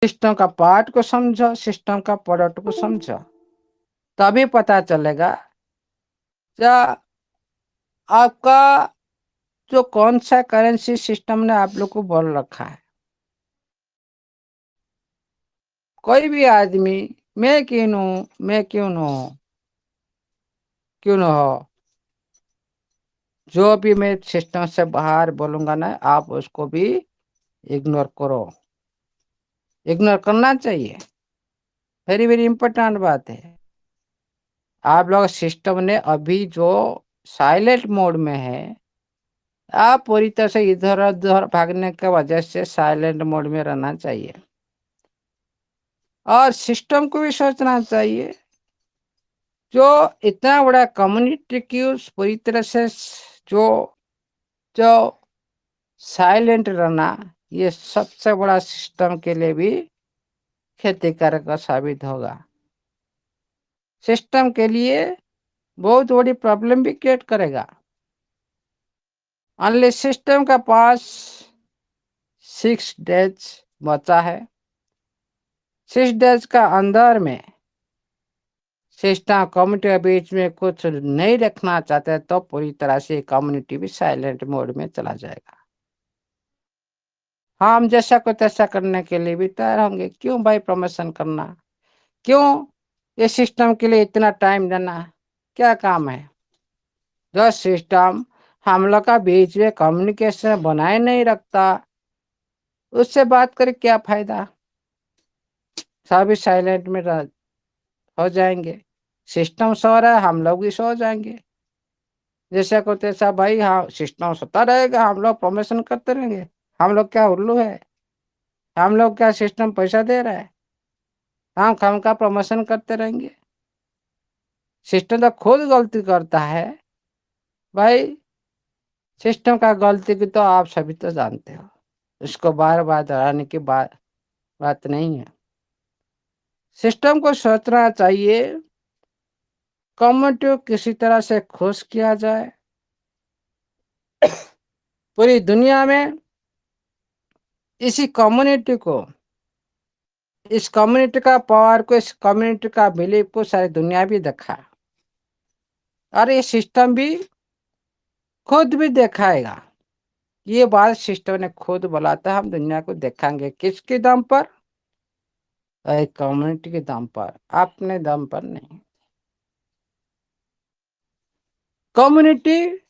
System का part को समझो, सिस्टम का प्रोडक्ट को समझो, तभी पता चलेगा क्या आपका जो कौन सा करेंसी सिस्टम ने आप लोग को बोल रखा है। कोई भी आदमी मैं क्यों हूं, मैं क्यों न हूं, क्यों न हो, जो भी मैं सिस्टम से बाहर बोलूंगा ना, आप उसको भी इग्नोर करो। इग्नोर करना चाहिए, वेरी वेरी इंपॉर्टेंट बात है। आप लोग सिस्टम ने अभी जो साइलेंट मोड में है, आप पूरी तरह से इधर उधर भागने की वजह से साइलेंट मोड में रहना चाहिए। और सिस्टम को भी सोचना चाहिए, जो इतना बड़ा कम्युनिटी की पूरी तरह से जो जो साइलेंट रहना, ये सबसे बड़ा सिस्टम के लिए भी क्षतिकारक साबित होगा। सिस्टम के लिए बहुत बड़ी प्रॉब्लम भी क्रिएट करेगा। ओनली सिस्टम का पास 6 डेज बचा है। 6 डेज का अंदर में सिस्टम कम्युनिटी के बीच में कुछ नहीं रखना चाहते तो पूरी तरह से कम्युनिटी भी साइलेंट मोड में चला जाएगा। हम जैसा को तैसा करने के लिए भी तैयार होंगे। क्यों भाई प्रमोशन करना, क्यों ये सिस्टम के लिए इतना टाइम देना, क्या काम है। जो सिस्टम हम लोग का बीच में कम्युनिकेशन बनाए नहीं रखता, उससे बात करके क्या फायदा। सभी साइलेंट में हो जाएंगे। सिस्टम सो रहा है, हम लोग भी सो जाएंगे। जैसा को तैसा भाई, हाँ सिस्टम सोता रहेगा, हम लोग प्रमोशन करते रहेंगे। हम लोग क्या उल्लू है, हम लोग क्या सिस्टम पैसा दे रहा है, हम का प्रमोशन करते रहेंगे। सिस्टम तो खुद गलती करता है भाई। सिस्टम का गलती की तो आप सभी तो जानते हो, इसको बार बार दोहराने की बात नहीं है। सिस्टम को सोचना चाहिए कम्युनिटी को किसी तरह से खुश किया जाए। पूरी दुनिया में इसी कम्युनिटी को, इस कम्युनिटी का पावर को, इस कम्युनिटी का बिलीफ को सारी दुनिया भी देखा, और ये सिस्टम भी खुद भी दिखाएगा। ये बात सिस्टम ने खुद बोला था, हम दुनिया को दिखाएंगे। किसके दम पर, कम्युनिटी के दम पर, अपने दम पर नहीं। कम्युनिटी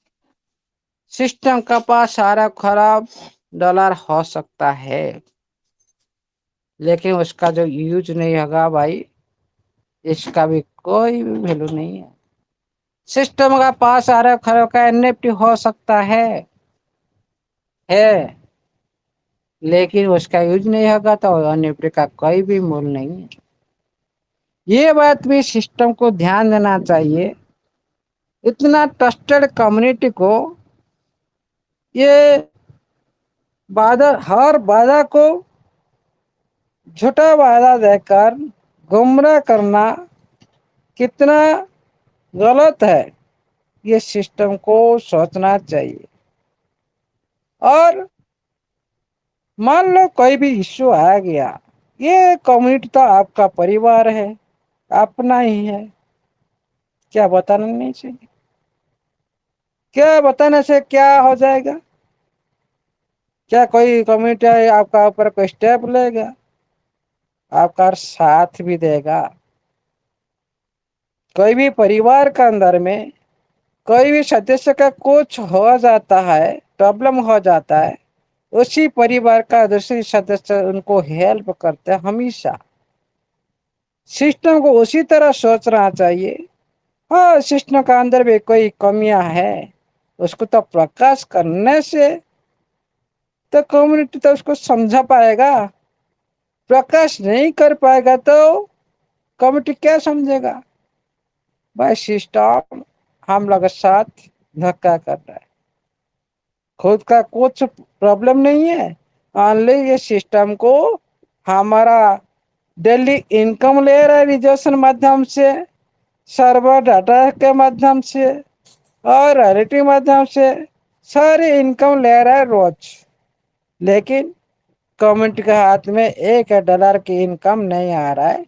सिस्टम का पास सारा खराब डॉलर हो सकता है, लेकिन उसका जो यूज नहीं होगा भाई, इसका भी कोई भी वैल्यू नहीं है। सिस्टम का पास सारा खराब का एनएफटी हो सकता है, लेकिन उसका यूज नहीं होगा तो एनएफटी का कोई भी मूल्य नहीं है। ये बात भी सिस्टम को ध्यान देना चाहिए। इतना ट्रस्टेड कम्युनिटी को ये हर वादा को झूठा वादा देकर गुमराह करना कितना गलत है, ये सिस्टम को सोचना चाहिए। और मान लो कोई भी इश्यू आ गया, ये कम्युनिटी तो आपका परिवार है, अपना ही है, क्या बताना नहीं चाहिए। क्या बताने से क्या हो जाएगा, क्या कोई कम्युनिटी आपका ऊपर कोई स्टेप लेगा, आपका साथ भी देगा। कोई भी परिवार के अंदर में कोई भी सदस्य का कुछ हो जाता है, प्रॉब्लम हो जाता है, उसी परिवार का दूसरी सदस्य उनको हेल्प करते हैं हमेशा। सिस्टम को उसी तरह सोचना चाहिए। हाँ, सिस्टम का अंदर भी कोई कमियां है, उसको तो प्रकाश करने से तो कम्युनिटी तो उसको समझा पाएगा। प्रकाश नहीं कर पाएगा तो कम्युनिटी क्या समझेगा। भाई सिस्टम हम लोग के साथ धक्का कर रहा है, खुद का कुछ प्रॉब्लम नहीं है। ओनली ये सिस्टम को हमारा डेली इनकम ले रहा है रिजर्वेशन माध्यम से, सर्वर डाटा के माध्यम से और रॉयल्टी माध्यम से सारी इनकम ले रहा है रोज। लेकिन کمیونٹی کے ہاتھ میں $1 کی انکم نہیں آ رہا ہے.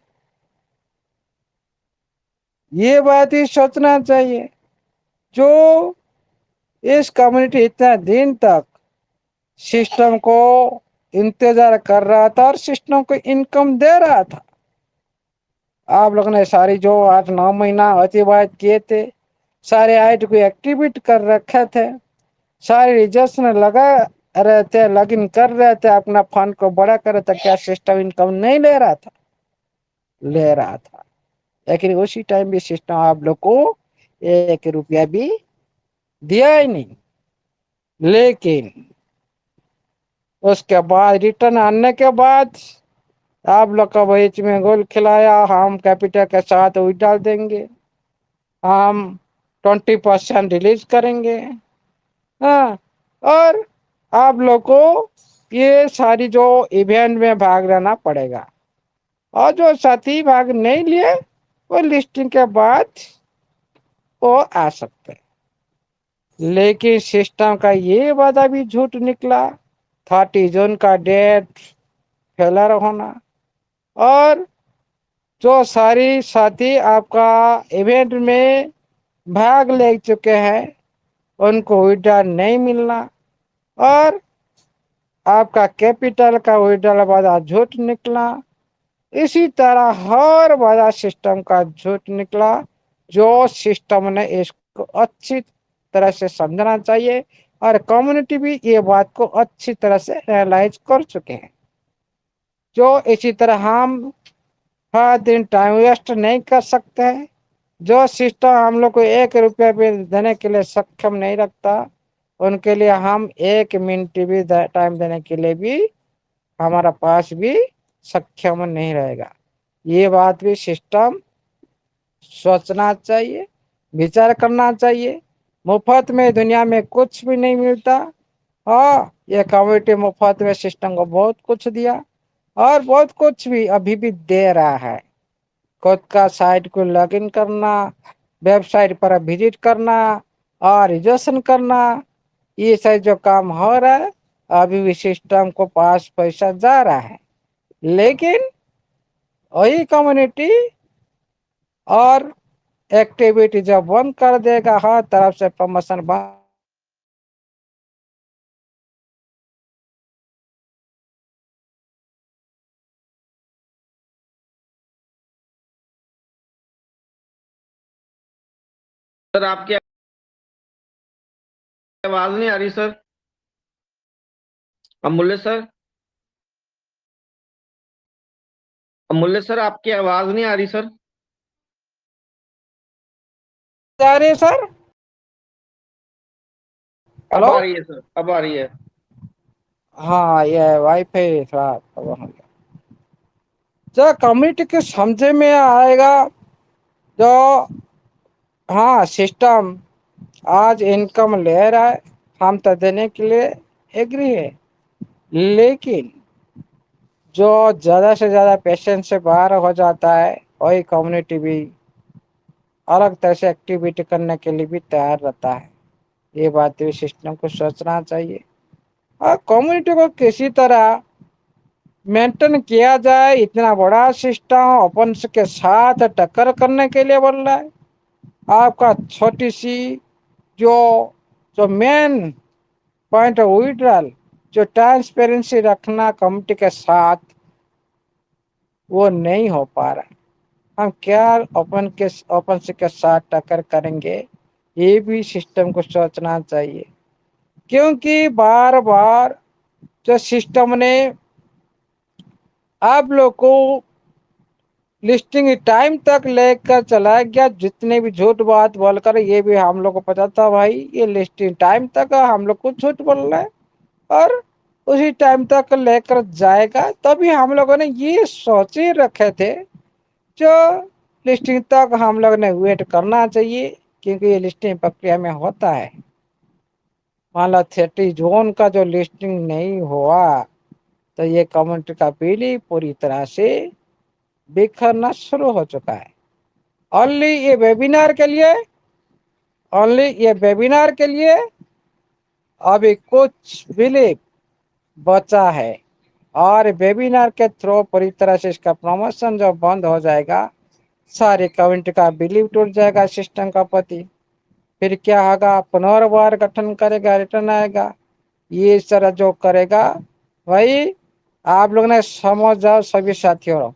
یہ بات ہی سوچنا چاہیے. جو اس کمیونٹی اتنا دن تک سسٹم کو انتظار کر رہا تھا اور سسٹم کو انکم دے رہا تھا. آپ لوگوں نے ساری جو 8-9 مہینہ اتباہت کیے تھے سارے آئٹ کو ایکٹیویٹ کر رکھے تھے. سارے ریجسٹر لگا رہتے لاگ ان کر رہے تھے اپنا فنڈ کو بڑا کر رہے تھے. کیا سسٹم انکم نہیں لے رہا تھا؟ لے رہا تھا. لیکن اسی ٹائم بھی سسٹم آپ لوگ کو $1 بھی دیا ہی نہیں. لیکن اس کے بعد ریٹرن آنے کے بعد آپ لوگ کا بیچ میں گول کھلایا. ہم کیپیٹل کے ساتھ وہ ڈال دیں گے. ہم 20% ریلیز کریں گے. ہاں اور آپ لوگ کو یہ ساری جو ایونٹ میں بھاگ لینا پڑے گا. اور جو ساتھی بھاگ نہیں لیے وہ لسٹنگ کے بعد وہ آ سکتے. لیکن سسٹم کا یہ وعدہ بھی جھوٹ نکلا. 30 جون کا ڈیٹ فیلر ہونا اور جو ساری ساتھی آپ کا ایونٹ میں بھاگ لے چکے ہیں ان کو وڈرا نہیں ملنا اور آپ کا کیپیٹل کا وڈرا وعدہ جھوٹ نکلا. اسی طرح ہر بڑا سسٹم کا جھوٹ نکلا. جو سسٹم نے اس کو اچھی طرح سے سمجھنا چاہیے اور کمیونٹی بھی یہ بات کو اچھی طرح سے ریئلائز کر چکے ہیں. جو اسی طرح ہم ہر دن ٹائم ویسٹ نہیں کر سکتے. جو سسٹم ہم لوگ کو $1 بھی دینے کے لیے سکم نہیں رکھتا ان کے لیے ہم 1 منٹ بھی ٹائم دینے کے لیے بھی ہمارا پاس بھی سکم نہیں رہے گا. یہ بات بھی سسٹم سوچنا چاہیے وچار کرنا چاہیے. مفت میں دنیا میں کچھ بھی نہیں ملتا. ہاں یہ کمیونٹی مفت میں سسٹم کو بہت کچھ دیا اور بہت کچھ بھی ابھی بھی دے رہا ہے. خود کا سائٹ کو لاگ ان کرنا ویب سائٹ پر وزٹ کرنا اور رجسٹریشن کرنا یہ سب جو کام ہو رہا ہے ابھی بھی سسٹم کو پاس پیسہ جا رہا ہے. لیکن وہی کمیونٹی اور ایکٹیویٹی جب بند کر دے گا ہر طرف سے پروموشن بند سر آپ کی آواز نہیں آ رہی سر. امولیہ سر امولیہ سر آپ کی آواز نہیں آ رہی سر. جا رہے سر. اب ہلو آ رہی ہے سر اب آ رہی ہے. ہاں یہ وائی فائی تھا. جو کمیونٹی کے سمجھے میں آئے گا جو ہاں سسٹم آج انکم لے رہا ہے ہم تو دینے کے لیے ایگری ہے. لیکن جو زیادہ سے زیادہ پیشنٹ سے باہر ہو جاتا ہے وہی کمیونٹی بھی الگ طرح سے ایکٹیویٹی کرنے کے لیے بھی تیار رہتا ہے. یہ بات بھی سسٹم کو سوچنا چاہیے اور کمیونٹی کو کسی طرح مینٹین کیا جائے. اتنا بڑا سسٹم اپن کے ساتھ ٹکر کرنے کے لیے بول رہا ہے. آپ کا چھوٹی سی جو مین پوائنٹ وڈرال جو ٹرانسپیرنسی رکھنا کمیٹی کے ساتھ وہ نہیں ہو پا رہا. ہم کیا اوپن کے ساتھ ٹکر کریں گے یہ بھی سسٹم کو سوچنا چاہیے. کیونکہ بار بار جو سسٹم نے آپ لوگ کو لسٹنگ ٹائم تک لے کر چلا گیا. جتنے بھی جھوٹ بات بول کر یہ بھی ہم لوگ کو پتا تھا بھائی یہ لسٹنگ ٹائم تک ہم لوگ کو جھوٹ بول رہے ہے اور اسی ٹائم تک لے کر جائے گا. تبھی ہم لوگوں نے یہ سوچ ہی رکھے تھے جو لسٹنگ تک ہم لوگ نے ویٹ کرنا چاہیے کیونکہ یہ لسٹنگ پرکریا میں ہوتا ہے. مان لو 30 جون کا جو لسٹنگ نہیں ہوا تو یہ کمیونٹی کا بل ہی پوری طرح سے بکھرنا شروع ہو چکا ہے. اونلی یہ ویبینار کے لیے ابھی کچھ بلیف بچا ہے. और वेबिनार के थ्रू पूरी तरह से इसका प्रमोशन जो बंद हो जाएगा, सारे कम्युनिटी का बिलीव टूट जाएगा सिस्टम का प्रति। फिर क्या होगा, पुनर्वार गठन करेगा, रिटर्न आएगा, ये सारा जो करेगा भाई। आप लोग ने समझ जाओ सभी साथियों,